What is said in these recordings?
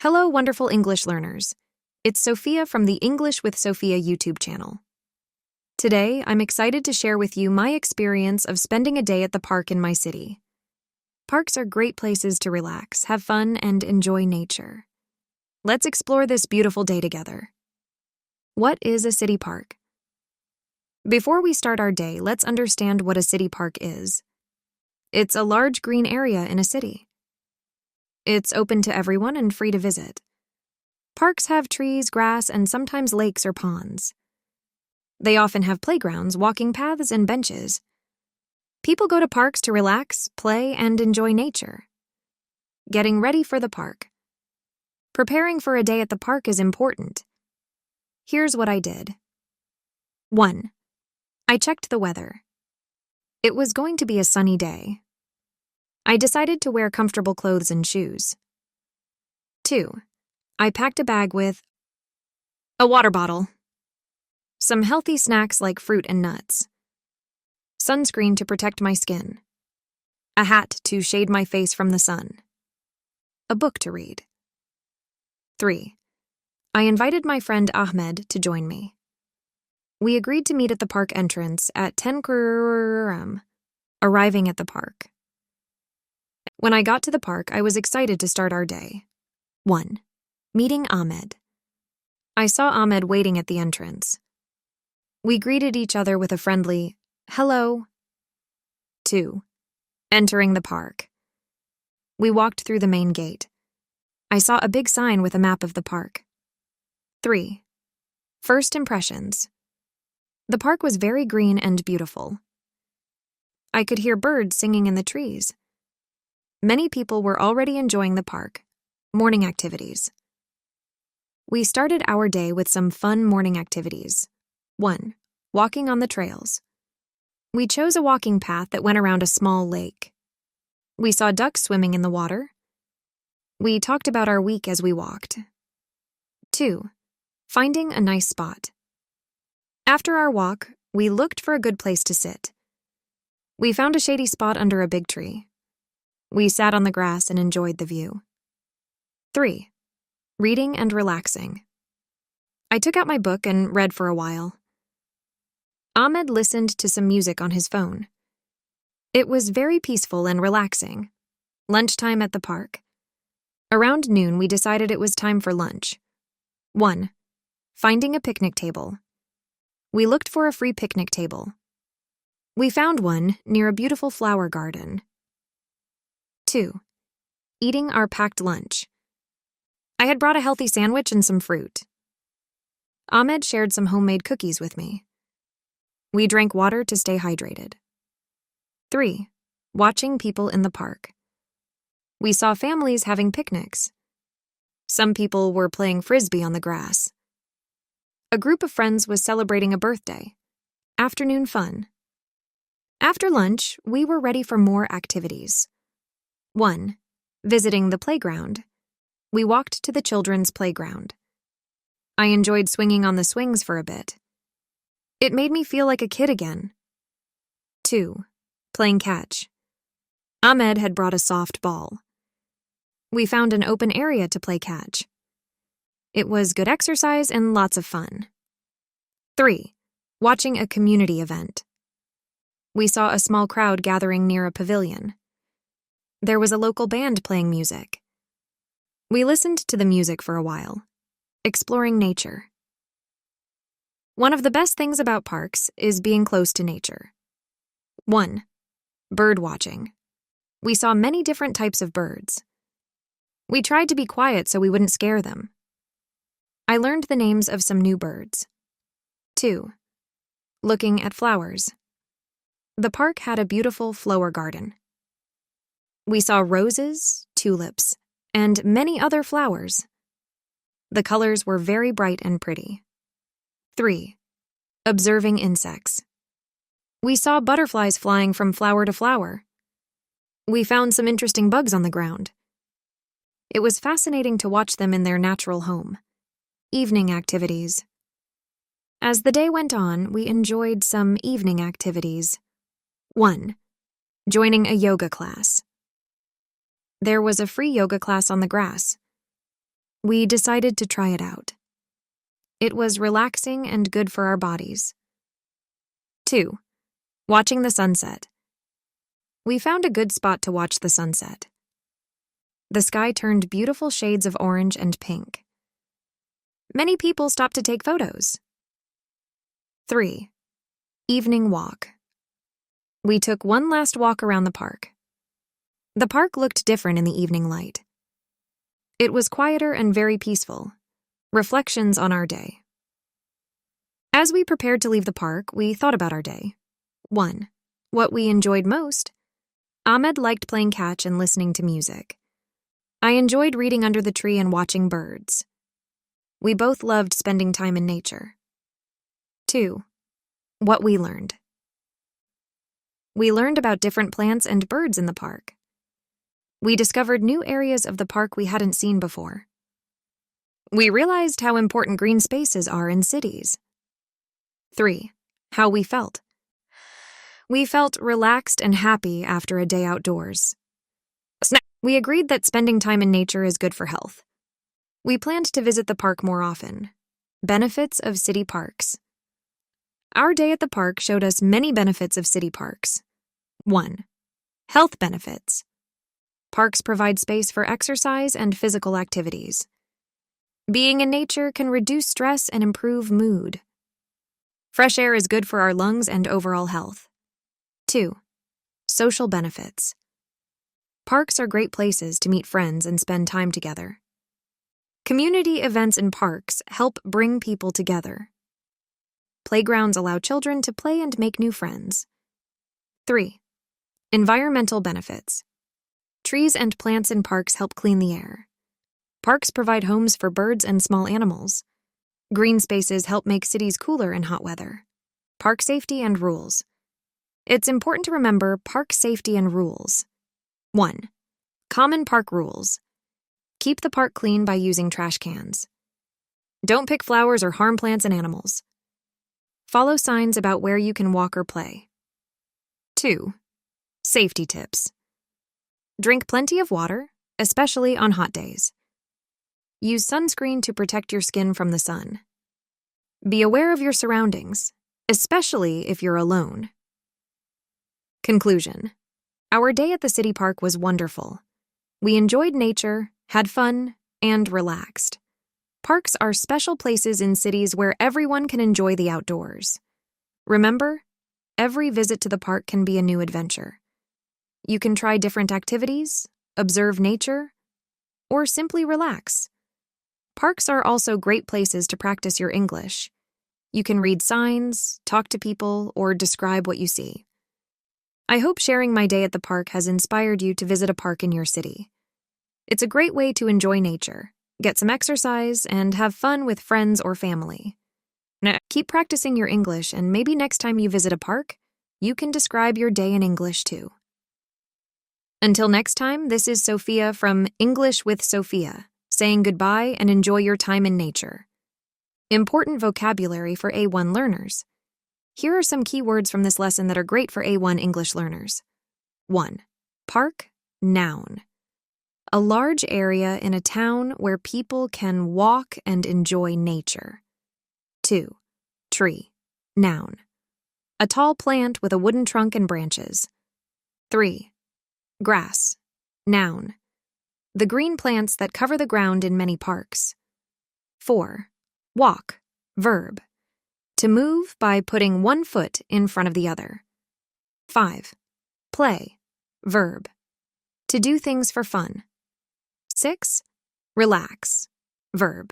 Hello, wonderful English learners. It's Sophia from the English with Sophia YouTube channel. Today, I'm excited to share with you my experience of spending a day at the park in my city. Parks are great places to relax, have fun, and enjoy nature. Let's explore this beautiful day together. What is a city park? Before we start our day, let's understand what a city park is. It's a large green area in a city. It's open to everyone and free to visit. Parks have trees, grass, and sometimes lakes or ponds. They often have playgrounds, walking paths, and benches. People go to parks to relax, play, and enjoy nature. Getting ready for the park. Preparing for a day at the park is important. Here's what I did. 1. I checked the weather. It was going to be a sunny day. I decided to wear comfortable clothes and shoes. 2. I packed a bag with a water bottle, some healthy snacks like fruit and nuts, sunscreen to protect my skin, a hat to shade my face from the sun, a book to read. 3. I invited my friend Ahmed to join me. We agreed to meet at the park entrance at 10 km, arriving at the park. When I got to the park, I was excited to start our day. 1. Meeting Ahmed. I saw Ahmed waiting at the entrance. We greeted each other with a friendly, hello. 2. Entering the park. We walked through the main gate. I saw a big sign with a map of the park. 3. First impressions. The park was very green and beautiful. I could hear birds singing in the trees. Many people were already enjoying the park. Morning activities. We started our day with some fun morning activities. 1. Walking on the trails. We chose a walking path that went around a small lake. We saw ducks swimming in the water. We talked about our week as we walked. 2. Finding a nice spot. After our walk, we looked for a good place to sit. We found a shady spot under a big tree. We sat on the grass and enjoyed the view. 3. Reading and relaxing. I took out my book and read for a while. Ahmed listened to some music on his phone. It was very peaceful and relaxing. Lunchtime at the park. Around noon, we decided it was time for lunch. 1. Finding a picnic table. We looked for a free picnic table. We found one near a beautiful flower garden. 2. Eating our packed lunch. I had brought a healthy sandwich and some fruit. Ahmed shared some homemade cookies with me. We drank water to stay hydrated. 3. Watching people in the park. We saw families having picnics. Some people were playing frisbee on the grass. A group of friends was celebrating a birthday. Afternoon fun. After lunch, we were ready for more activities. 1. Visiting the playground. We walked to the children's playground. I enjoyed swinging on the swings for a bit. It made me feel like a kid again. 2. Playing catch. Ahmed had brought a soft ball. We found an open area to play catch. It was good exercise and lots of fun. 3. Watching a community event. We saw a small crowd gathering near a pavilion. There was a local band playing music. We listened to the music for a while, exploring nature. One of the best things about parks is being close to nature. 1. Bird watching. We saw many different types of birds. We tried to be quiet so we wouldn't scare them. I learned the names of some new birds. 2. Looking at flowers. The park had a beautiful flower garden. We saw roses, tulips, and many other flowers. The colors were very bright and pretty. 3. Observing insects. We saw butterflies flying from flower to flower. We found some interesting bugs on the ground. It was fascinating to watch them in their natural home. Evening activities. As the day went on, we enjoyed some evening activities. 1. Joining a yoga class. There was a free yoga class on the grass. We decided to try it out. It was relaxing and good for our bodies. 2. Watching the sunset. We found a good spot to watch the sunset. The sky turned beautiful shades of orange and pink. Many people stopped to take photos. 3. Evening walk. We took one last walk around the park. The park looked different in the evening light. It was quieter and very peaceful. Reflections on our day. As we prepared to leave the park, we thought about our day. 1. What we enjoyed most. Ahmed liked playing catch and listening to music. I enjoyed reading under the tree and watching birds. We both loved spending time in nature. 2. What we learned. We learned about different plants and birds in the park. We discovered new areas of the park we hadn't seen before. We realized how important green spaces are in cities. 3. How we felt. We felt relaxed and happy after a day outdoors. We agreed that spending time in nature is good for health. We planned to visit the park more often. Benefits of city parks. Our day at the park showed us many benefits of city parks. 1. Health benefits. Parks provide space for exercise and physical activities. Being in nature can reduce stress and improve mood. Fresh air is good for our lungs and overall health. 2. Social benefits. Parks are great places to meet friends and spend time together. Community events in parks help bring people together. Playgrounds allow children to play and make new friends. 3. Environmental benefits. Trees and plants in parks help clean the air. Parks provide homes for birds and small animals. Green spaces help make cities cooler in hot weather. Park safety and rules. It's important to remember park safety and rules. 1. Common park rules. Keep the park clean by using trash cans. Don't pick flowers or harm plants and animals. Follow signs about where you can walk or play. 2. Safety tips. Drink plenty of water, especially on hot days. Use sunscreen to protect your skin from the sun. Be aware of your surroundings, especially if you're alone. Conclusion. Our day at the city park was wonderful. We enjoyed nature, had fun, and relaxed. Parks are special places in cities where everyone can enjoy the outdoors. Remember, every visit to the park can be a new adventure. You can try different activities, observe nature, or simply relax. Parks are also great places to practice your English. You can read signs, talk to people, or describe what you see. I hope sharing my day at the park has inspired you to visit a park in your city. It's a great way to enjoy nature, get some exercise, and have fun with friends or family. Now, keep practicing your English, and maybe next time you visit a park, you can describe your day in English too. Until next time, this is Sophia from English with Sophia, saying goodbye and enjoy your time in nature. Important vocabulary for A1 learners. Here are some key words from this lesson that are great for A1 English learners. 1. Park, noun. A large area in a town where people can walk and enjoy nature. 2. Tree, noun. A tall plant with a wooden trunk and branches. 3. Grass, noun. The green plants that cover the ground in many parks. 4. Walk, verb. To move by putting one foot in front of the other. 5. Play, verb. To do things for fun. 6. Relax, verb.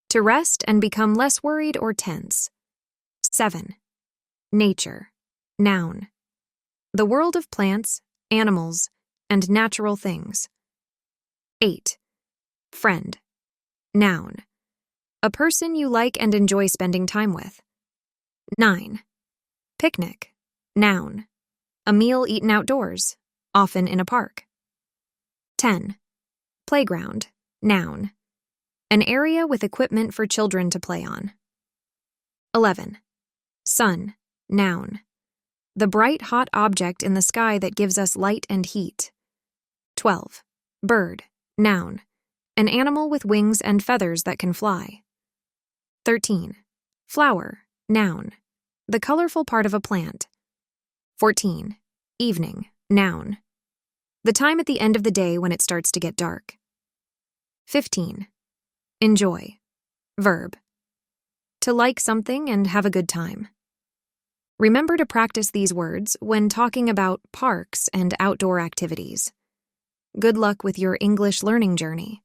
To rest and become less worried or tense. 7. Nature, noun. The world of plants, animals, and natural things. 8. Friend, noun. A person you like and enjoy spending time with. 9. Picnic, noun. A meal eaten outdoors, often in a park. 10. Playground, noun. An area with equipment for children to play on. 11. Sun, noun. The bright, hot object in the sky that gives us light and heat. 12. Bird, noun. An animal with wings and feathers that can fly. 13. Flower, noun. The colorful part of a plant. 14. Evening, noun. The time at the end of the day when it starts to get dark. 15. Enjoy, verb. To like something and have a good time. Remember to practice these words when talking about parks and outdoor activities. Good luck with your English learning journey.